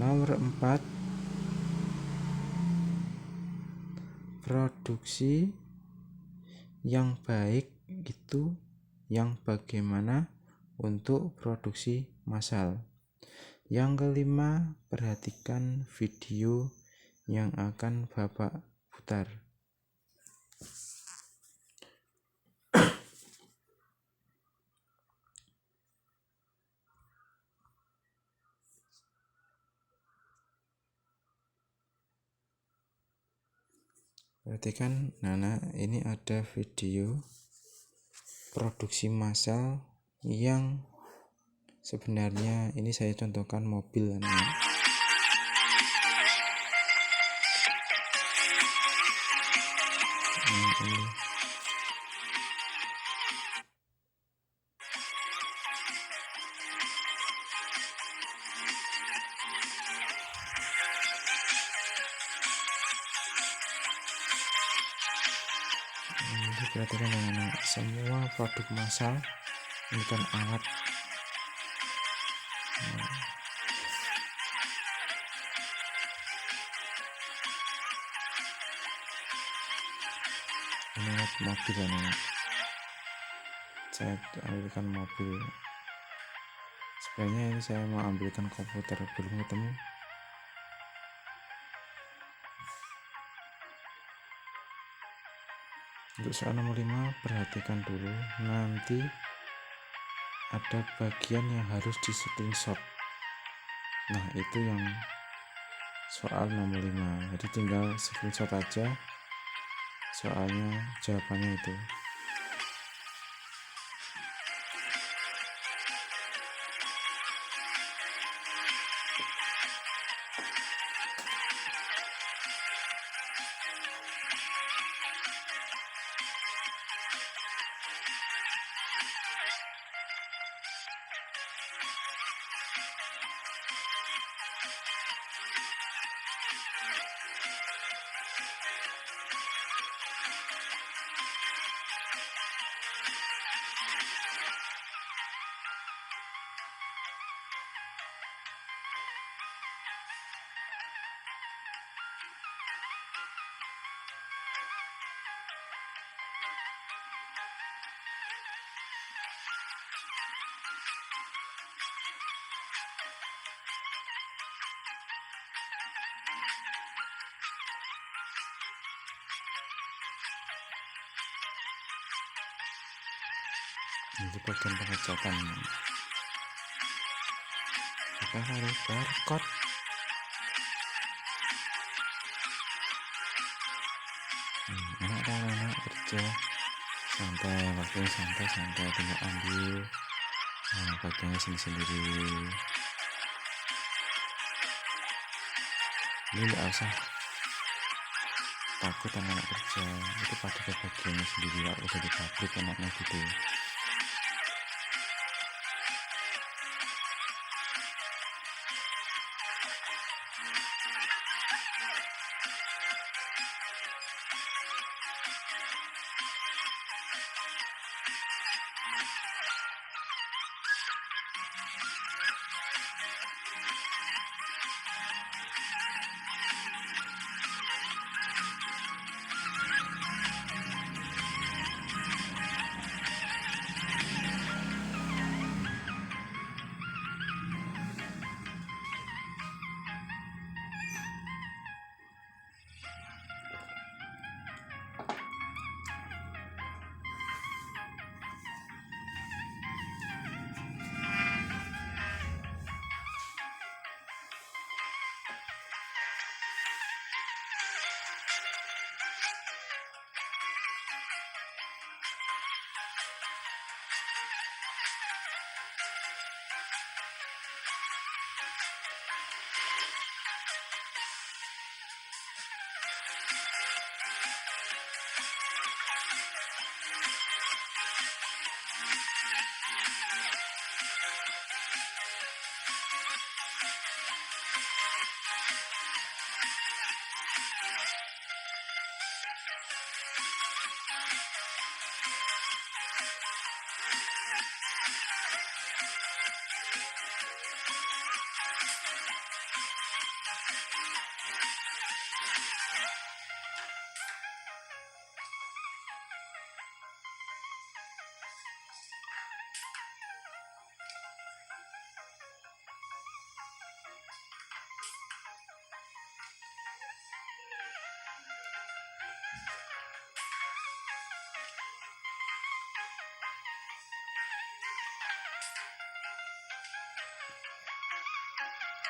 Nomor 4, produksi yang baik itu yang bagaimana untuk produksi massal. Yang kelima, perhatikan video yang akan Bapak putar. Perhatikan Nana, ini ada video produksi massal yang sebenarnya ini saya contohkan mobil anak. Ini. Perhatikan anak, semua produk massal ini kan alat. Ini mobil anak. Saya ambilkan mobil. Sebenarnya ini saya mau ambilkan komputer, belum ketemu. Untuk soal nomor 5 perhatikan dulu, nanti ada bagian yang harus di screenshot. Nah itu yang soal nomor 5, jadi tinggal screenshot aja soalnya, jawabannya itu. Ini bagian pengecekan. Kita harus barcode. Anak kerja santai, waktunya santai, tinggal ambil bagiannya sendiri. Ini nggak usah takut anak kerja, itu pada bagiannya sendiri. Kalau udah di pabrik anaknya gitu.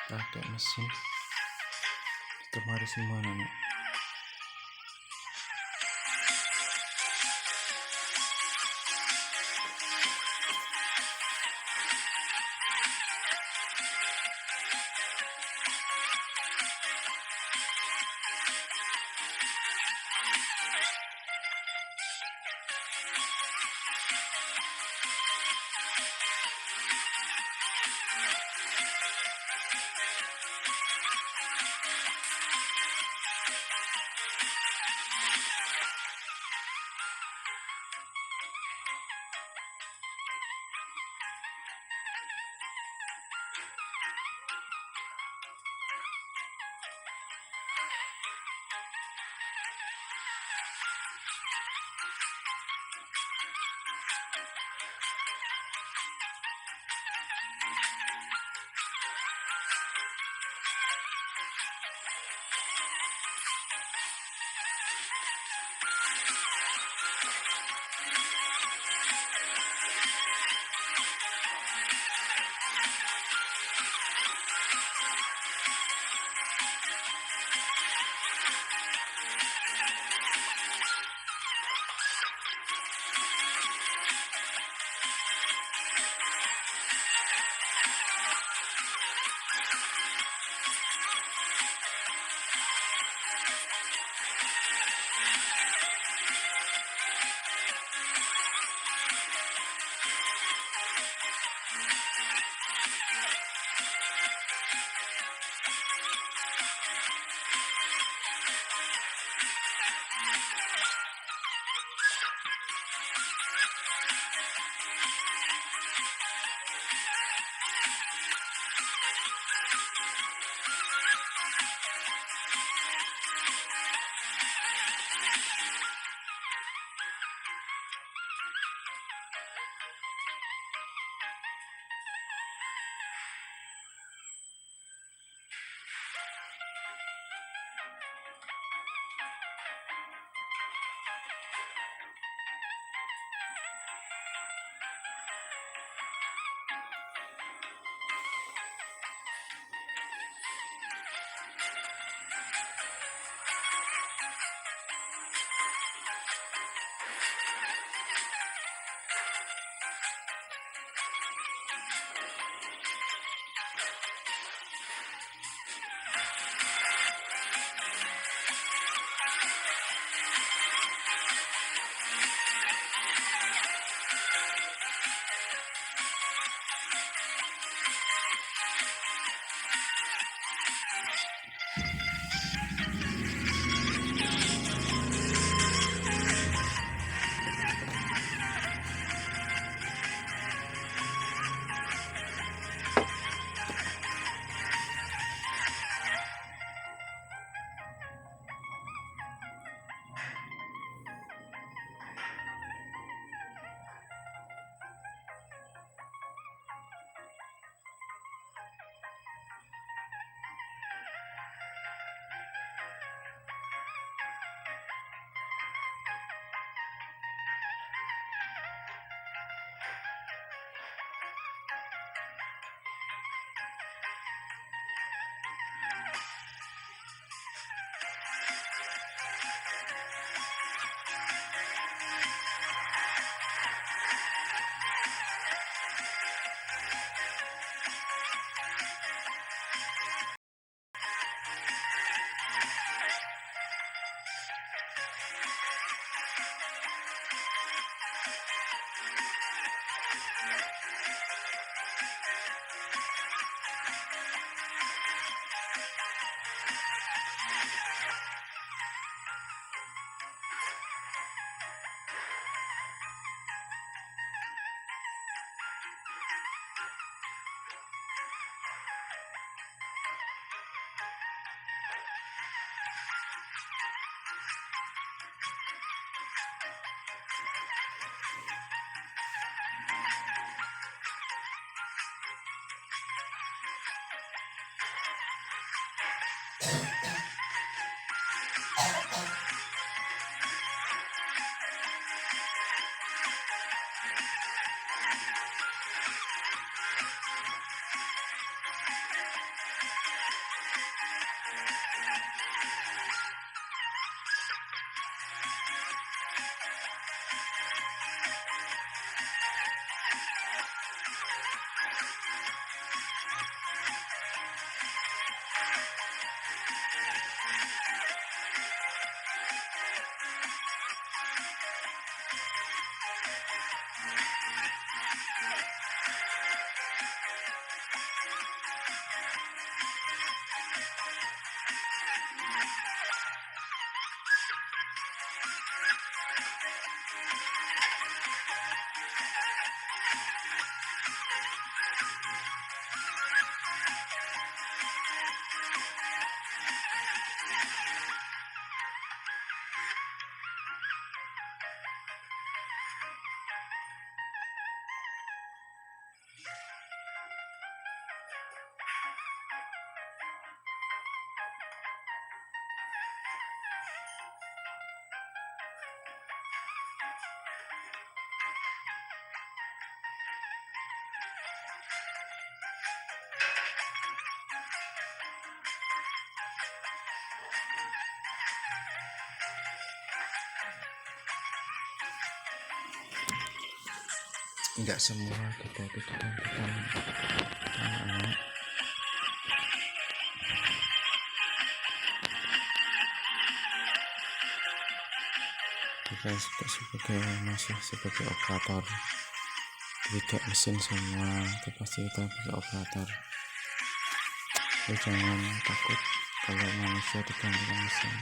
pakai mesin itu harus gimana nih? Enggak semua kita itu digantikan anak-anak. Kita masih sebagai operator, tidak mesin semua, itu pasti kita sebagai operator. Jadi jangan takut kalau manusia digantikan mesin.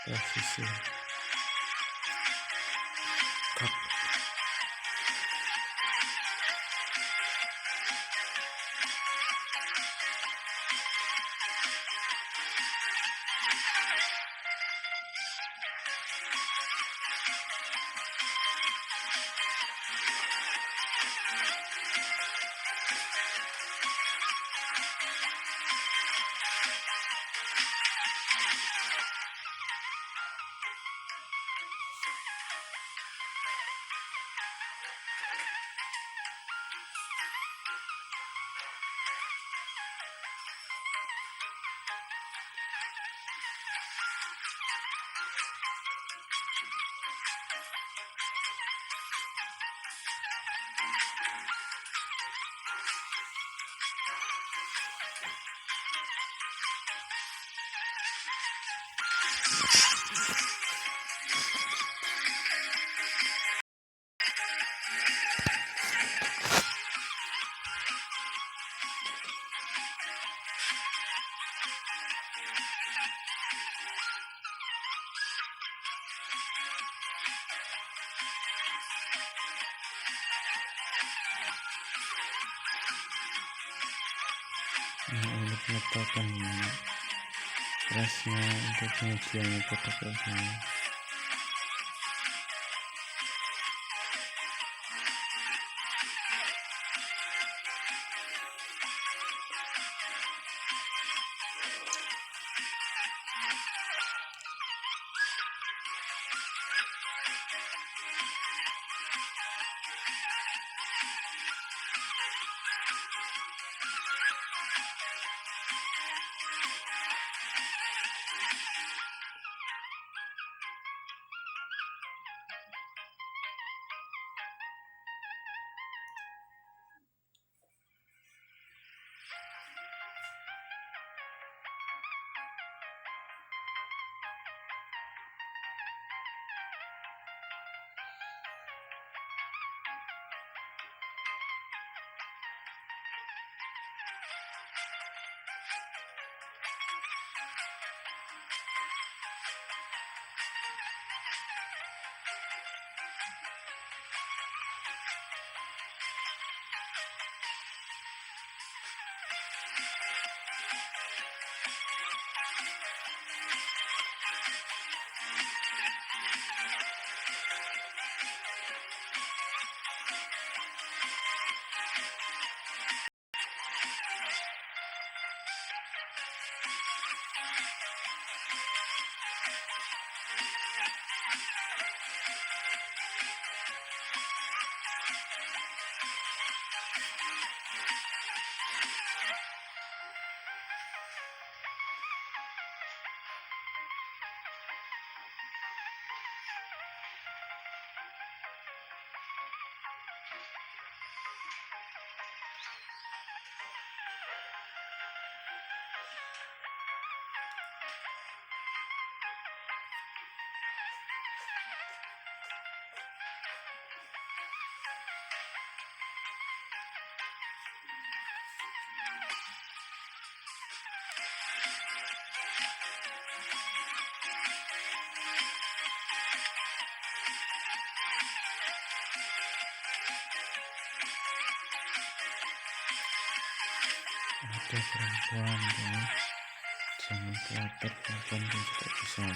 Posisi kap ini penetapan kerasnya untuk pengujian protokolnya. ada perempuan kan, jangan khawatir, perempuan pun juga bisa.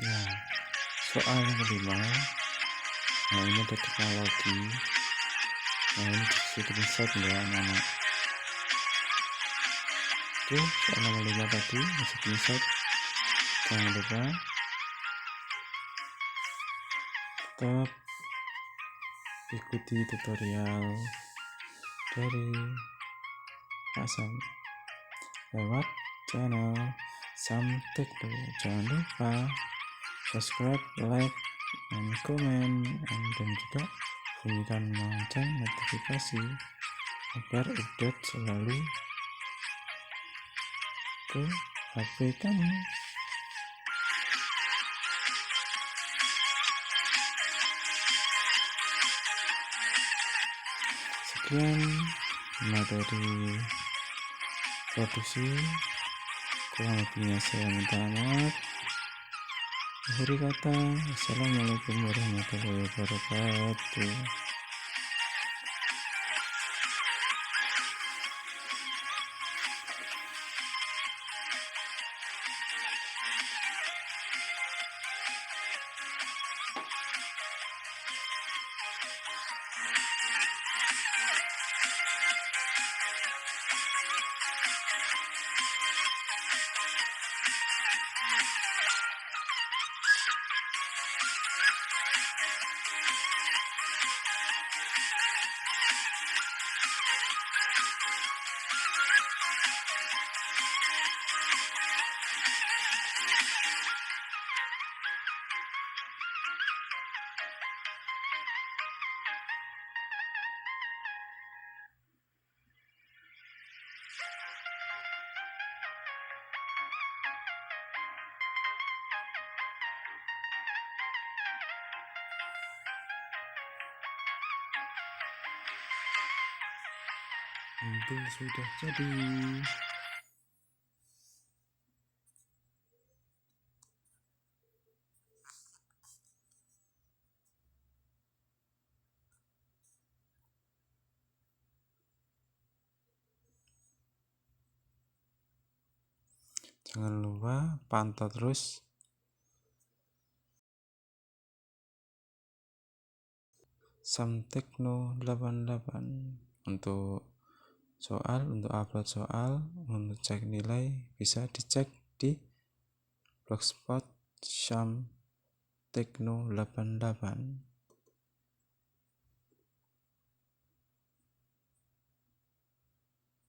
Nah, soal yang kelima, nah ini ada teknologi. Nah ini di screenshot ya anak-anak. Oke, soal nomor 5 tadi screenshot. Jangan lupa tetap ikuti tutorial dari Pak Sam lewat channel Sam Tekno. Jangan lupa subscribe, like, dan komen, dan juga bunyikan lonceng notifikasi agar update selalu ke HP kamu. Sekian materi produksi, kurang lebihnya saya minta maaf. Akhir kata, assalamualaikum warahmatullahi wabarakatuh. Hampir sudah jadi. Jangan lupa pantau terus Samtekno 88 untuk upload soal, untuk cek nilai bisa dicek di blogspot Samtekno 88.